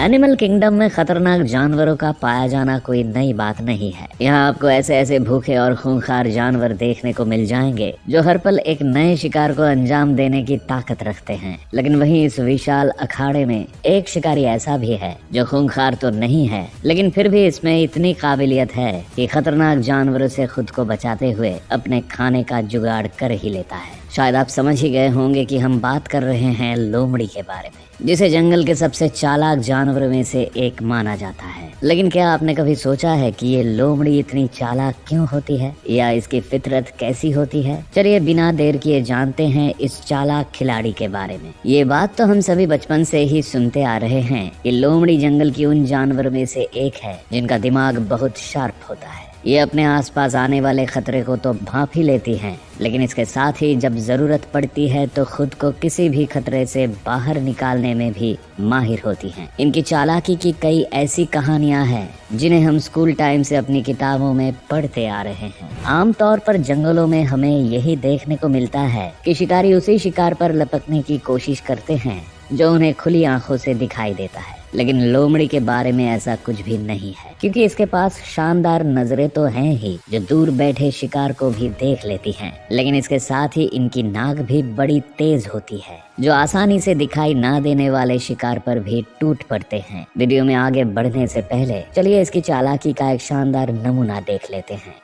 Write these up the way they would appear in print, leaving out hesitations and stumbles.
Animal kingdom में खतरनाक जानवरों का पाया जाना कोई नई बात नहीं है। यहाँ आपको ऐसे ऐसे भूखे और खूंखार जानवर देखने को मिल जाएंगे जो हर पल एक नए शिकार को अंजाम देने की ताकत रखते हैं। लेकिन वहीं इस विशाल अखाड़े में एक शिकारी ऐसा भी है जो खूंखार तो नहीं है, लेकिन फिर भी इसमें इतनी काबिलियत है कि खतरनाक जानवरों से खुद को बचाते हुए अपने खाने का जुगाड़ कर ही लेता है। शायद आप समझ ही गए होंगे कि हम बात कर रहे हैं लोमड़ी के बारे में, जिसे जंगल के सबसे चालाक जानवरों में से एक माना जाता है। लेकिन क्या आपने कभी सोचा है कि ये लोमड़ी इतनी चालाक क्यों होती है या इसकी फितरत कैसी होती है? चलिए बिना देर किए जानते हैं इस चालाक खिलाड़ी के बारे में। ये बात तो हम सभी बचपन से ही सुनते आ रहे हैं कि लोमड़ी जंगल की उन जानवरों में से एक है जिनका दिमाग बहुत शार्प होता है। ये अपने आसपास आने वाले खतरे को तो भांप ही लेती हैं, लेकिन इसके साथ ही जब जरूरत पड़ती है तो खुद को किसी भी खतरे से बाहर निकालने में भी माहिर होती हैं। इनकी चालाकी की कई ऐसी कहानियां हैं जिन्हें हम स्कूल टाइम से अपनी किताबों में पढ़ते आ रहे हैं। आमतौर पर जंगलों में हमें यही देखने को मिलता है कि शिकारी उसी शिकार पर लपकने की कोशिश करते हैं जो उन्हें खुली आंखों से दिखाई देता है। लेकिन लोमड़ी के बारे में ऐसा कुछ भी नहीं है, क्योंकि इसके पास शानदार नजरें तो हैं ही जो दूर बैठे शिकार को भी देख लेती हैं। लेकिन इसके साथ ही इनकी नाक भी बड़ी तेज होती है जो आसानी से दिखाई ना देने वाले शिकार पर भी टूट पड़ते हैं। वीडियो में आगे बढ़ने से पहले चलिए इसकी चालाकी का एक शानदार नमूना देख लेते हैं।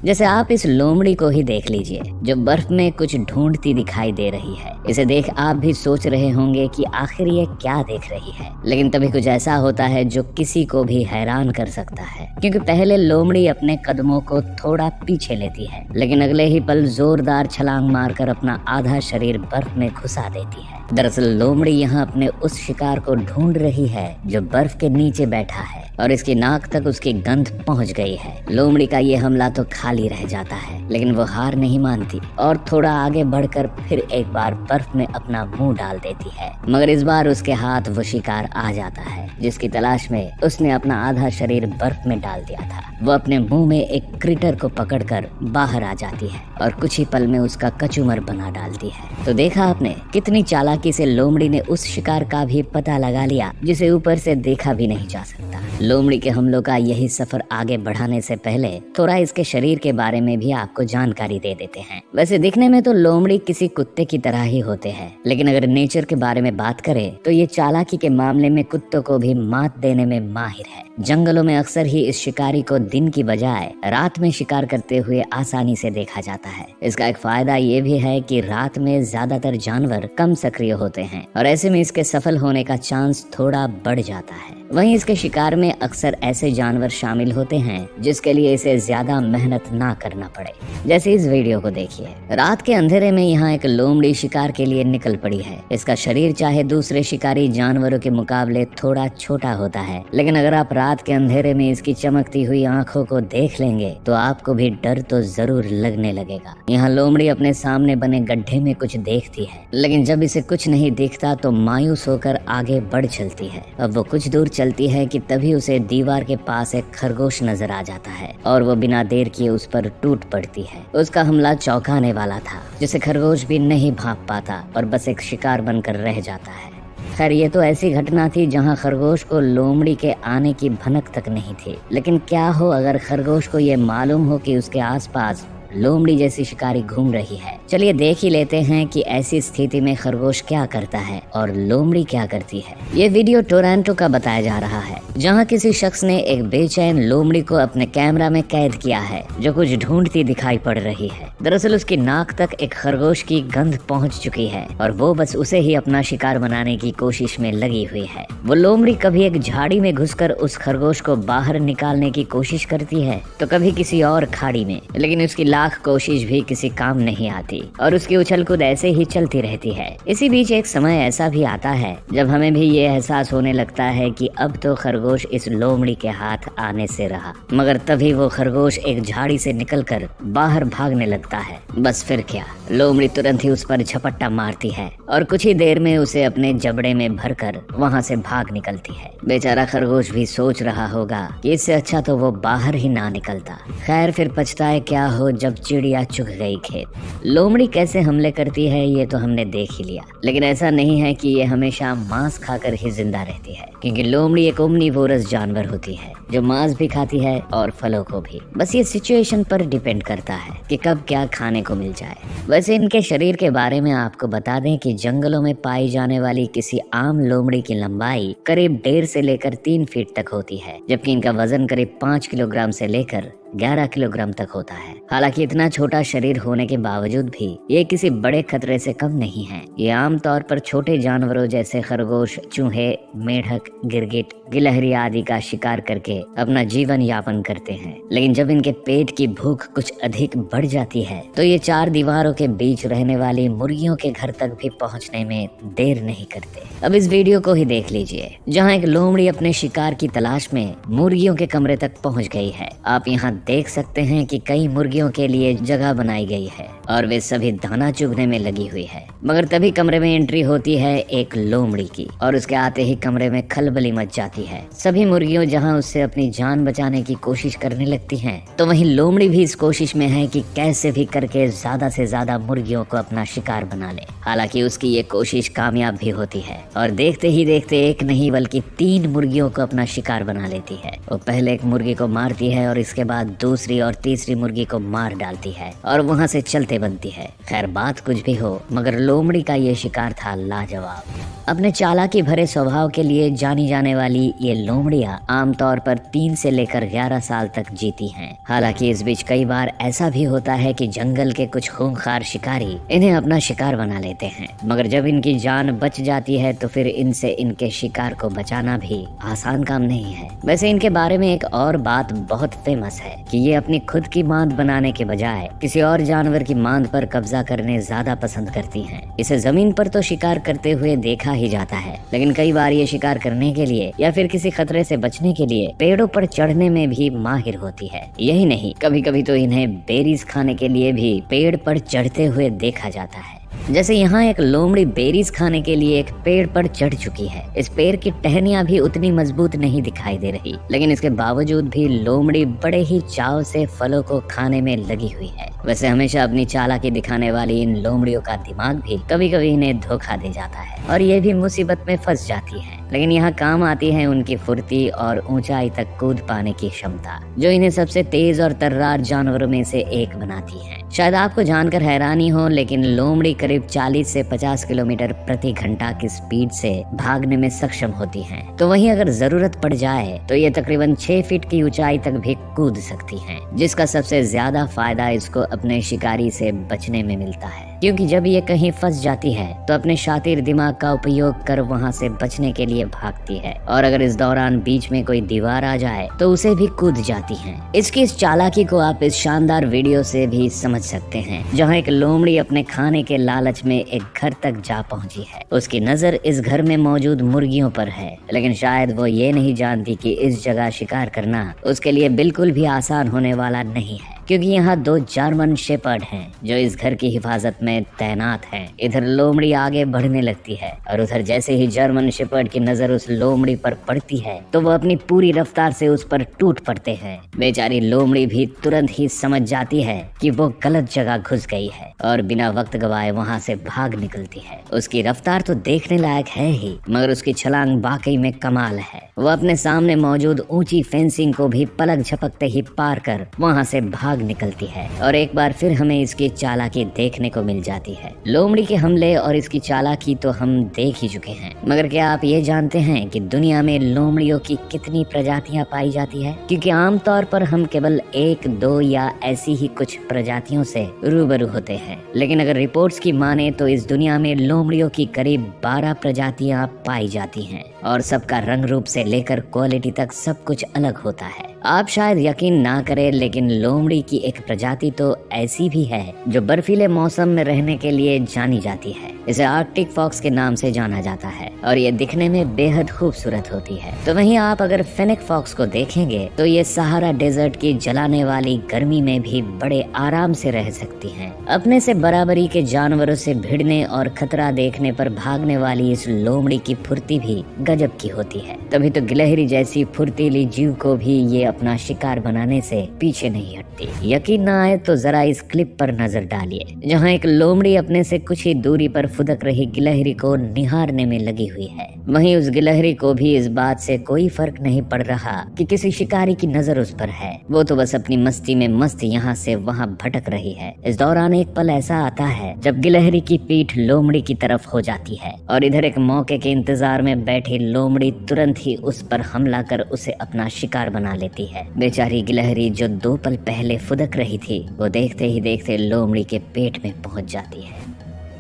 जैसे आप इस लोमड़ी को ही देख लीजिए जो बर्फ में कुछ ढूंढती दिखाई दे रही है। इसे देख आप भी सोच रहे होंगे कि आखिर ये क्या देख रही है, लेकिन तभी कुछ ऐसा होता है जो किसी को भी हैरान कर सकता है। क्योंकि पहले लोमड़ी अपने कदमों को थोड़ा पीछे लेती है, लेकिन अगले ही पल जोरदार छलांग मारकर अपना आधा शरीर बर्फ में घुसा देती है। दरअसल लोमड़ी यहाँ अपने उस शिकार को ढूंढ रही है जो बर्फ के नीचे बैठा है और इसकी नाक तक उसकी गंध पहुंच गई है। लोमड़ी का ये हमला तो खाली रह जाता है, लेकिन वो हार नहीं मानती और थोड़ा आगे बढ़कर फिर एक बार बर्फ में अपना मुंह डाल देती है। मगर इस बार उसके हाथ वो शिकार आ जाता है जिसकी तलाश में उसने अपना आधा शरीर बर्फ में डाल दिया था। वो अपने मुंह में एक क्रिटर को पकड़कर बाहर आ जाती है और कुछ ही पल में उसका कचूमर बना डालती है। तो देखा आपने कितनी चालाकी से लोमड़ी ने उस शिकार का भी पता लगा लिया जिसे ऊपर से देखा भी नहीं जा सकता। लोमड़ी के हमलों का यही सफर आगे बढ़ाने से पहले थोड़ा इसके शरीर के बारे में भी आपको जानकारी दे देते हैं। वैसे दिखने में तो लोमड़ी किसी कुत्ते की तरह ही होते हैं, लेकिन अगर नेचर के बारे में बात करें तो ये चालाकी के मामले में कुत्तों को भी मात देने में माहिर है। जंगलों में अक्सर ही इस शिकारी को दिन की बजाय रात में शिकार करते हुए आसानी से देखा जाता है। इसका एक फायदा ये भी है कि रात में ज्यादातर जानवर कम सक्रिय होते हैं और ऐसे में इसके सफल होने का चांस थोड़ा बढ़ जाता है। वहीं इसके शिकार में अक्सर ऐसे जानवर शामिल होते हैं जिसके लिए इसे ज्यादा मेहनत ना करना पड़े। जैसे इस वीडियो को देखिए। रात के अंधेरे में यहाँ एक लोमड़ी शिकार के लिए निकल पड़ी है। इसका शरीर चाहे दूसरे शिकारी जानवरों के मुकाबले थोड़ा छोटा होता है, लेकिन अगर आप रात के अंधेरे में इसकी चमकती हुई आंखों को देख लेंगे तो आपको भी डर तो जरूर लगने लगेगा। यहाँ लोमड़ी अपने सामने बने गड्ढे में कुछ देखती है, लेकिन जब इसे कुछ नहीं दिखता तो मायूस होकर आगे बढ़ चलती है। अब वो कुछ दूर चलती है कि तभी उसे दीवार के पास एक खरगोश नजर आ जाता है और वो बिना देर किए उस पर टूट पड़ती है। उसका हमला चौंकाने वाला था जिसे खरगोश भी नहीं भांप पाता और बस एक शिकार बनकर रह जाता है। खैर ये तो ऐसी घटना थी जहां खरगोश को लोमड़ी के आने की भनक तक नहीं थी, लेकिन क्या हो अगर खरगोश को ये मालूम हो कि उसके आसपास लोमड़ी जैसी शिकारी घूम रही है। चलिए देख ही लेते हैं कि ऐसी स्थिति में खरगोश क्या करता है और लोमड़ी क्या करती है। ये वीडियो टोरंटो का बताया जा रहा है, जहां किसी शख्स ने एक बेचैन लोमड़ी को अपने कैमरा में कैद किया है जो कुछ ढूंढती दिखाई पड़ रही है। दरअसल उसकी नाक तक एक खरगोश की गंध पहुंच चुकी है और वो बस उसे ही अपना शिकार बनाने की कोशिश में लगी हुई है। वो लोमड़ी कभी एक झाड़ी में घुसकर उस खरगोश को बाहर निकालने की कोशिश करती है तो कभी किसी और खाड़ी में, लेकिन उसकी लाख कोशिश भी किसी काम नहीं आती और उसकी उछल कूद ऐसे ही चलती रहती है। इसी बीच एक समय ऐसा भी आता है जब हमें भी ये एहसास होने लगता है कि अब तो खरगोश इस लोमड़ी के हाथ आने से रहा, मगर तभी वो खरगोश एक झाड़ी से निकलकर बाहर भागने लगता है। बस फिर क्या, लोमड़ी तुरंत ही उस पर झपट्टा मारती है और कुछ ही देर में उसे अपने जबड़े में भरकर वहाँ से भाग निकलती है। बेचारा खरगोश भी सोच रहा होगा कि इससे अच्छा तो वो बाहर ही ना निकलता। खैर फिर पछताए क्या हो जब चिड़िया चुग गई खेत। लोमड़ी कैसे हमले करती है ये तो हमने देख ही लिया, लेकिन ऐसा नहीं है कि ये हमेशा मांस खाकर ही जिंदा रहती है, क्योंकि लोमड़ी एक ओमनीवोरस जानवर होती है जो मांस भी खाती है और फलों को भी। बस ये सिचुएशन पर डिपेंड करता है कि कब क्या खाने को मिल जाए। वैसे इनके शरीर के बारे में आपको बता दें कि जंगलों में पाई जाने वाली किसी आम लोमड़ी की लंबाई करीब 1.5 से लेकर 3 फीट तक होती है, जबकि इनका वजन करीब 5 किलोग्राम से लेकर 11 किलोग्राम तक होता है। हालांकि इतना छोटा शरीर होने के बावजूद भी ये किसी बड़े खतरे से कम नहीं है। ये आमतौर पर छोटे जानवरों जैसे खरगोश, चूहे, मेढक, गिरगिट, गिलहरी आदि का शिकार करके अपना जीवन यापन करते हैं। लेकिन जब इनके पेट की भूख कुछ अधिक बढ़ जाती है तो ये 4 दीवारों के बीच रहने वाली मुर्गियों के घर तक भी पहुंचने में देर नहीं करते। अब इस वीडियो को ही देख लीजिए, जहाँ एक लोमड़ी अपने शिकार की तलाश में मुर्गियों के कमरे तक पहुँच गई है। आप यहाँ देख सकते हैं कि कई मुर्गियों के लिए जगह बनाई गई है और वे सभी दाना चुगने में लगी हुई है। मगर तभी कमरे में एंट्री होती है एक लोमड़ी की और उसके आते ही कमरे में खलबली मच जाती है। सभी मुर्गियों जहां उससे अपनी जान बचाने की कोशिश करने लगती हैं, तो वहीं लोमड़ी भी इस कोशिश में है कि कैसे भी करके ज्यादा से ज्यादा मुर्गियों को अपना शिकार बना ले। हालांकि उसकी ये कोशिश कामयाब भी होती है और देखते ही देखते एक नहीं बल्कि 3 मुर्गियों को अपना शिकार बना लेती है। वो पहले एक मुर्गी को मारती है और इसके बाद दूसरी और तीसरी मुर्गी को मार डालती है और वहाँ से चलते बनती है। खैर बात कुछ भी हो, मगर लोमड़ी का ये शिकार था लाजवाब। अपने चालाकी भरे स्वभाव के लिए जानी जाने वाली ये लोमड़ियाँ आमतौर पर 3 से लेकर 11 साल तक जीती हैं। हालांकि इस बीच कई बार ऐसा भी होता है कि जंगल के कुछ खूंखार शिकारी इन्हें अपना शिकार बना लेते हैं, मगर जब इनकी जान बच जाती है तो फिर इनसे इनके शिकार को बचाना भी आसान काम नहीं है। वैसे इनके बारे में एक और बात बहुत फेमस है कि ये अपनी खुद की मांद बनाने के बजाय किसी और जानवर की मांद पर कब्जा करने ज्यादा पसंद करती हैं। इसे जमीन पर तो शिकार करते हुए देखा ही जाता है, लेकिन कई बार ये शिकार करने के लिए या फिर किसी खतरे से बचने के लिए पेड़ों पर चढ़ने में भी माहिर होती है। यही नहीं, कभी कभी तो इन्हें बेरीज खाने के लिए भी पेड़ पर चढ़ते हुए देखा जाता है। जैसे यहाँ एक लोमड़ी बेरीज खाने के लिए एक पेड़ पर चढ़ चुकी है। इस पेड़ की टहनियाँ भी उतनी मजबूत नहीं दिखाई दे रही, लेकिन इसके बावजूद भी लोमड़ी बड़े ही चाव से फलों को खाने में लगी हुई है। वैसे हमेशा अपनी चालाकी दिखाने वाली इन लोमड़ियों का दिमाग भी कभी कभी इन्हें धोखा दे जाता है और ये भी मुसीबत में फंस जाती है। लेकिन यहाँ काम आती है उनकी फुर्ती और ऊंचाई तक कूद पाने की क्षमता, जो इन्हें सबसे तेज और तर्रार जानवरों में से एक बनाती है। शायद आपको जानकर हैरानी हो, लेकिन लोमड़ी करीब 40 से 50 किलोमीटर प्रति घंटा की स्पीड से भागने में सक्षम होती हैं। तो वहीं अगर जरूरत पड़ जाए तो ये तकरीबन 6 फीट की ऊंचाई तक भी कूद सकती हैं, जिसका सबसे ज्यादा फायदा इसको अपने शिकारी से बचने में मिलता है, क्योंकि जब ये कहीं फंस जाती है तो अपने शातिर दिमाग का उपयोग कर वहाँ से बचने के लिए भागती है और अगर इस दौरान बीच में कोई दीवार आ जाए तो उसे भी कूद जाती है। इसकी इस चालाकी को आप इस शानदार वीडियो से भी समझ सकते हैं, जहाँ एक लोमड़ी अपने खाने के लालच में एक घर तक जा पहुँची है। उसकी नजर इस घर में मौजूद मुर्गियों पर है, लेकिन शायद वो ये नहीं जानती कि इस जगह शिकार करना उसके लिए बिल्कुल भी आसान होने वाला नहीं है, क्योंकि यहाँ 2 जर्मन शेपर्ड हैं जो इस घर की हिफाजत में तैनात हैं। इधर लोमड़ी आगे बढ़ने लगती है और उधर जैसे ही जर्मन शेपर्ड की नजर उस लोमड़ी पर पड़ती है तो वो अपनी पूरी रफ्तार से उस पर टूट पड़ते हैं। बेचारी लोमड़ी भी तुरंत ही समझ जाती है कि वो गलत जगह घुस गई है और बिना वक्त गवाए वहाँ से भाग निकलती है। उसकी रफ्तार तो देखने लायक है ही, मगर उसकी छलांग वाकई में कमाल है। वो अपने सामने मौजूद ऊंची फेंसिंग को भी पलक झपकते ही पार कर वहाँ से भाग निकलती है और एक बार फिर हमें इसकी चालाकी देखने को मिल जाती है। लोमड़ी के हमले और इसकी चालाकी तो हम देख ही चुके हैं, मगर क्या आप ये जानते हैं कि दुनिया में लोमड़ियों की कितनी प्रजातियां पाई जाती है? क्योंकि आमतौर पर हम केवल 1, 2 या ऐसी ही कुछ प्रजातियों से रूबरू होते हैं, लेकिन अगर रिपोर्ट्स की माने तो इस दुनिया में लोमड़ियों की करीब 12 प्रजातियां पाई जाती हैं और सबका रंग रूप से लेकर क्वालिटी तक सब कुछ अलग होता है। आप शायद यकीन ना करें, लेकिन लोमड़ी की एक प्रजाति तो ऐसी भी है जो बर्फीले मौसम में रहने के लिए जानी जाती है। इसे आर्कटिक फॉक्स के नाम से जाना जाता है और ये दिखने में बेहद खूबसूरत होती है। तो वहीं आप अगर फेनिक फॉक्स को देखेंगे तो ये सहारा डेजर्ट की जलाने वाली गर्मी में भी बड़े आराम से रह सकती हैं। अपने से बराबरी के जानवरों से भिड़ने और खतरा देखने पर भागने वाली इस लोमड़ी की फुर्ती भी गजब की होती है। तभी तो गिलहरी जैसी फुर्तीली जीव को भी ये अपना शिकार बनाने से पीछे नहीं हटती। यकीन ना आए तो जरा इस क्लिप पर नजर डालिए, जहाँ एक लोमड़ी अपने से कुछ ही दूरी पर फुदक रही गिलहरी को निहारने में लगी हुई है। वहीं उस गिलहरी को भी इस बात से कोई फर्क नहीं पड़ रहा कि किसी शिकारी की नजर उस पर है। वो तो बस अपनी मस्ती में मस्त यहाँ से वहाँ भटक रही है। इस दौरान एक पल ऐसा आता है जब गिलहरी की पीठ लोमड़ी की तरफ हो जाती है और इधर एक मौके के इंतजार में बैठी लोमड़ी तुरंत ही उस पर हमला कर उसे अपना शिकार बना लेती है। बेचारी गिलहरी जो 2 पल पहले फुदक रही थी, वो देखते ही देखते लोमड़ी के पेट में पहुंच जाती है।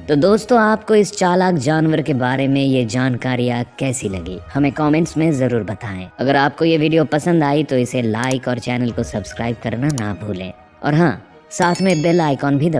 तो दोस्तों, आपको इस चालाक जानवर के बारे में ये जानकारियाँ कैसी लगी, हमें कमेंट्स में जरूर बताएं। अगर आपको ये वीडियो पसंद आई तो इसे लाइक और चैनल को सब्सक्राइब करना ना भूलें। और हाँ, साथ में बेल आइकॉन भी